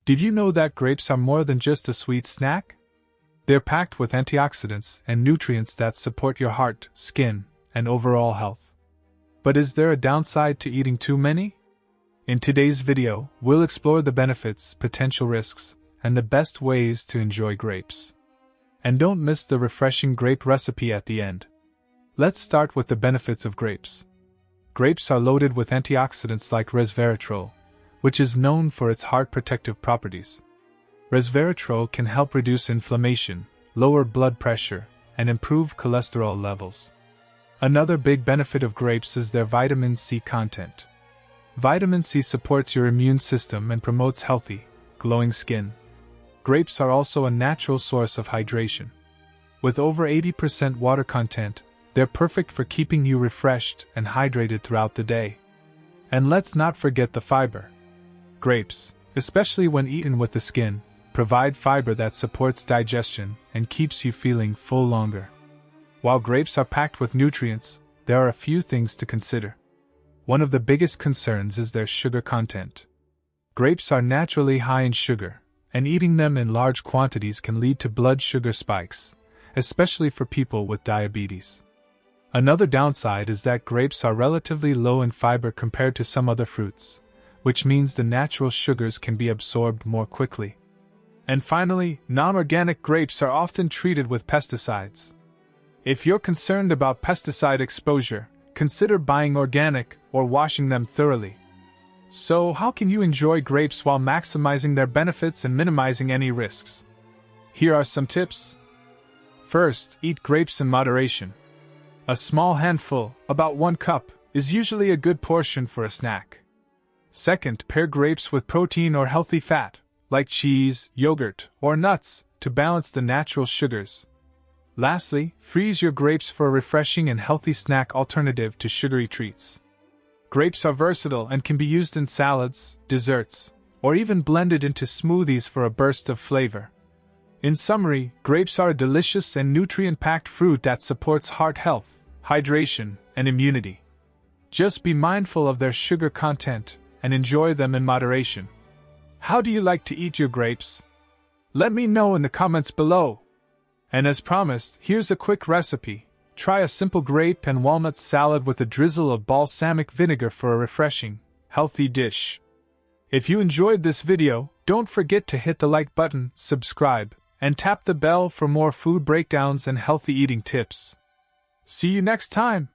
Did you know that grapes are more than just a sweet snack? They're packed with antioxidants and nutrients that support your heart, skin, and overall health. But is there a downside to eating too many? In today's video, we'll explore the benefits, potential risks, and the best ways to enjoy grapes. And don't miss the refreshing grape recipe at the end. Let's start with the benefits of grapes. Grapes are loaded with antioxidants like resveratrol, which is known for its heart protective properties. Resveratrol can help reduce inflammation, lower blood pressure, and improve cholesterol levels. Another big benefit of grapes is their vitamin C content. Vitamin C supports your immune system and promotes healthy, glowing skin. Grapes are also a natural source of hydration. With over 80% water content, they're perfect for keeping you refreshed and hydrated throughout the day. And let's not forget the fiber. Grapes, especially when eaten with the skin, provide fiber that supports digestion and keeps you feeling full longer. While grapes are packed with nutrients, there are a few things to consider. One of the biggest concerns is their sugar content. Grapes are naturally high in sugar, and eating them in large quantities can lead to blood sugar spikes, especially for people with diabetes. Another downside is that grapes are relatively low in fiber compared to some other fruits, which means the natural sugars can be absorbed more quickly. And finally, non-organic grapes are often treated with pesticides. If you're concerned about pesticide exposure, consider buying organic or washing them thoroughly. So, how can you enjoy grapes while maximizing their benefits and minimizing any risks? Here are some tips. First, eat grapes in moderation. A small handful, about 1 cup, is usually a good portion for a snack. Second, pair grapes with protein or healthy fat, like cheese, yogurt, or nuts, to balance the natural sugars. Lastly, freeze your grapes for a refreshing and healthy snack alternative to sugary treats. Grapes are versatile and can be used in salads, desserts, or even blended into smoothies for a burst of flavor. In summary, grapes are a delicious and nutrient-packed fruit that supports heart health, hydration, and immunity. Just be mindful of their sugar content and enjoy them in moderation. How do you like to eat your grapes? Let me know in the comments below. And as promised, here's a quick recipe. Try a simple grape and walnut salad with a drizzle of balsamic vinegar for a refreshing, healthy dish. If you enjoyed this video, don't forget to hit the like button, subscribe, and tap the bell for more food breakdowns and healthy eating tips. See you next time!